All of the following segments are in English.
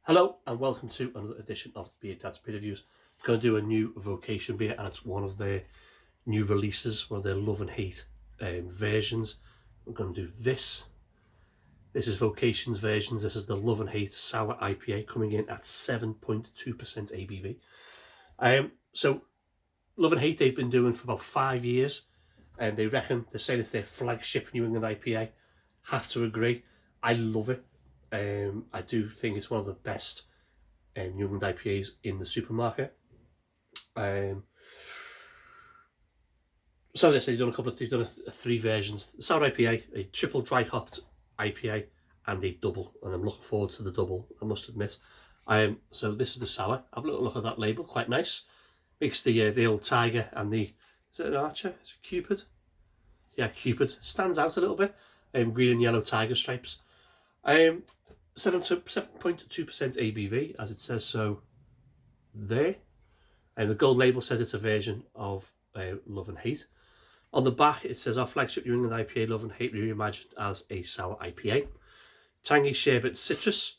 Hello and welcome to another edition of Beer Dad's Beer Reviews. I'm going to do a new Vocation beer, and it's one of their new releases, one of their love and hate versions. I'm going to do this. This is Vocation's versions. This is the love and hate sour IPA coming in at 7.2% ABV. So love and hate they've been doing for about 5 years, and they're saying it's their flagship New England IPA. Have to agree. I love it. I do think it's one of the best New England IPAs in the supermarket. So yes, they've done three versions: the sour IPA, a triple dry hopped IPA, and a double. And I'm looking forward to the double, I must admit. So this is the sour. Have a little look at that label, quite nice. Makes the old tiger and the, is it an archer? Is it Cupid? Yeah, Cupid stands out a little bit. Green and yellow tiger stripes. 7.2% ABV, as it says so there. And the gold label says it's a version of Love and Hate. On the back, it says our flagship New England IPA, Love and Hate, reimagined as a sour IPA. Tangy sherbet citrus,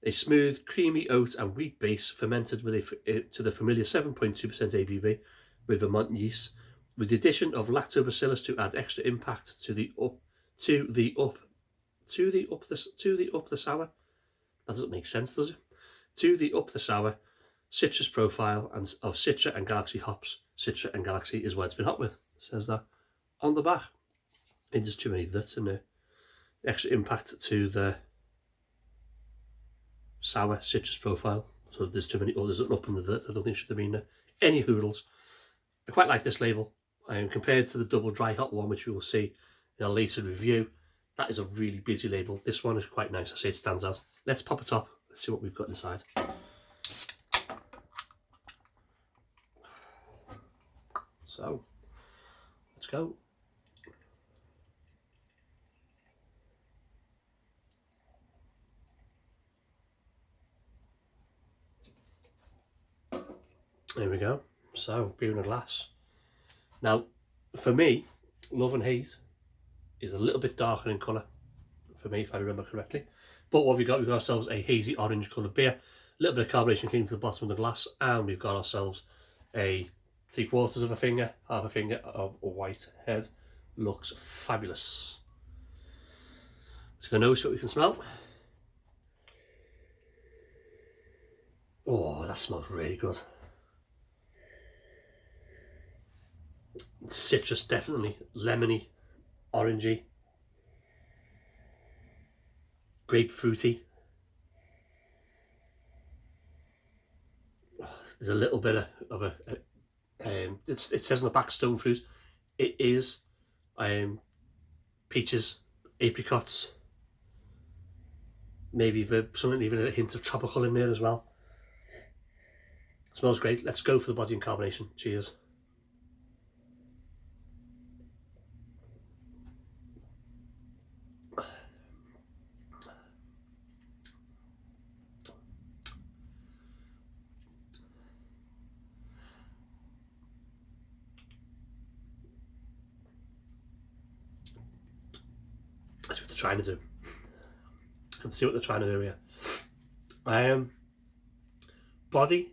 a smooth, creamy oat and wheat base fermented with to the familiar 7.2% ABV with Vermont yeast, with the addition of lactobacillus to add extra impact to the sour. That doesn't make sense, does it? To the sour citrus profile and of Citra and Galaxy hops. Citra and Galaxy is what it's been hot with. It says that on the back. It just too many that's in there. Extra impact to the sour citrus profile. So there's too many others up in the that. I don't think should have been any hoodles. I quite like this label. Compared to the double dry hop one, which we will see in a later review, that is a really busy label. This one is quite nice. I say it stands out. Let's pop it up. Let's see what we've got inside. So, let's go. There we go. So, beer in a glass. Now, for me, Love and Hate is a little bit darker in colour, for me, if I remember correctly. But what we've got ourselves a hazy orange coloured beer, a little bit of carbonation clean to the bottom of the glass, and we've got ourselves a 3/4 of a finger, half a finger of a white head. Looks fabulous. Let's go nose, see what we can smell. Oh, that smells really good. Citrus, definitely. Lemony, orangey, grapefruity. There's a little bit of a it says on the back stone fruit. It is peaches, apricots, maybe even a hint of tropical in there as well. Smells great. Let's go for the body and carbonation. Cheers. That's what they're trying to do. I can see what they're trying to do here. Body,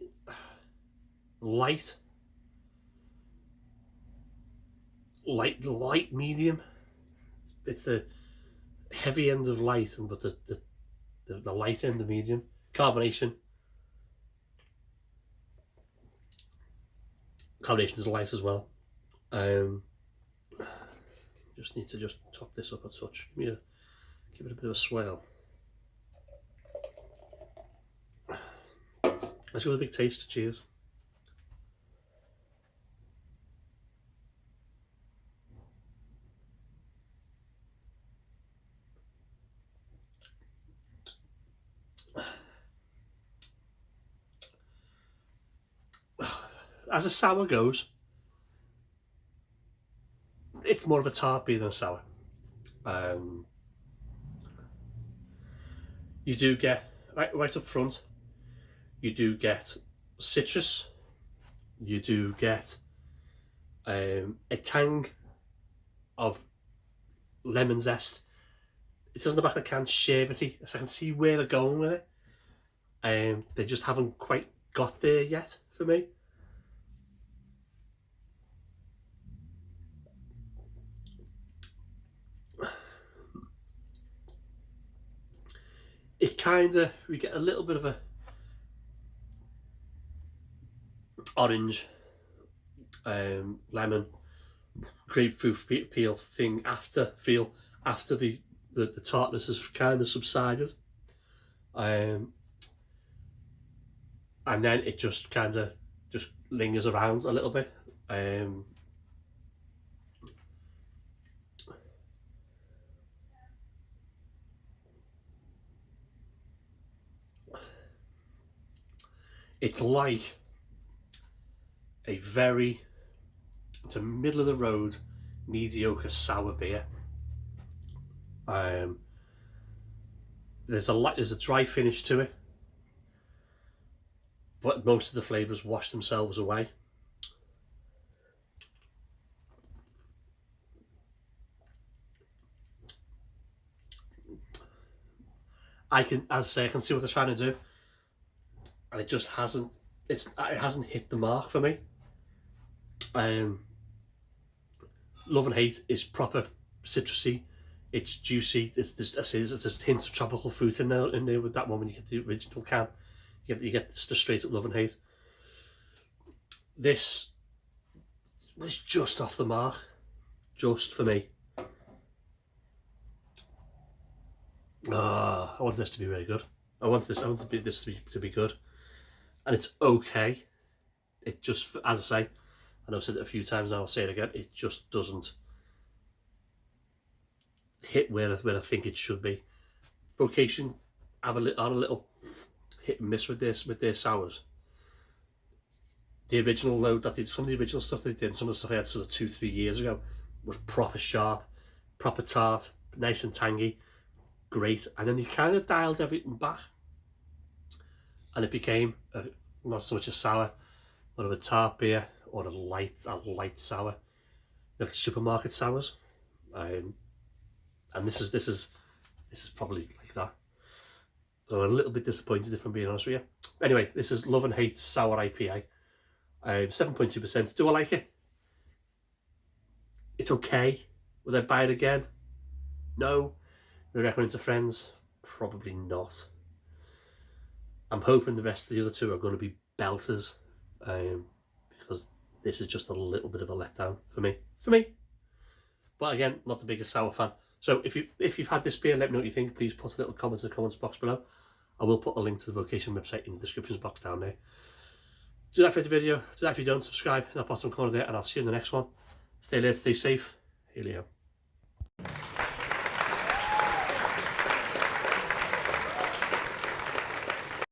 light medium. It's the heavy end of light, but the light end of medium. Carbonation is light as well. Just need to top this up a touch. Give it a bit of a swirl. Let's give it a big taste. Cheers. As a sour goes, it's more of a tart beer than a sour. You do get, right up front, you do get citrus, you do get a tang of lemon zest. It says on the back of the can, sherbety, so I can see where they're going with it. They just haven't quite got there yet for me. It kind of, we get a little bit of a orange, lemon, grapefruit peel thing after the tartness has kind of subsided, and then it just kind of just lingers around a little bit. It's like it's a middle of the road mediocre sour beer. There's a dry finish to it, but most of the flavours wash themselves away. I can see what they're trying to do, and it just hasn't. It hasn't hit the mark for me. Love and Hate is proper citrusy. It's juicy. There's hints of tropical fruit in there with that one. When you get the original can, you get the straight up Love and Hate. This was just off the mark, just for me. I want this to be really good. I want this to be good, and it's okay. It just, as I say, I know I've said it a few times now, I'll say it again, it just doesn't hit where I think it should be. Vocation are a little hit and miss with their sours. The original load that some of the original stuff they did, some of the stuff I had sort of 2-3 years ago, was proper sharp, proper tart, nice and tangy, great. And then they kind of dialed everything back, and it became not so much a sour, but of a tart beer or a light sour, like supermarket sours. And this is probably like that. So I'm a little bit disappointed, if I'm being honest with you. Anyway, this is Love and Hate Sour IPA. 7.2%. Do I like it? It's okay. Would I buy it again? No. Would I recommend it to friends? Probably not. I'm hoping the rest of the other two are going to be belters, because this is just a little bit of a letdown for me. But again, not the biggest sour fan. So if you've had this beer, let me know what you think. Please put a little comment in the comments box below. I will put a link to the Vocation website in the description box down there. Do that for the video. Do that if you don't. Subscribe in that bottom corner there, and I'll see you in the next one. Stay late, stay safe. Helio.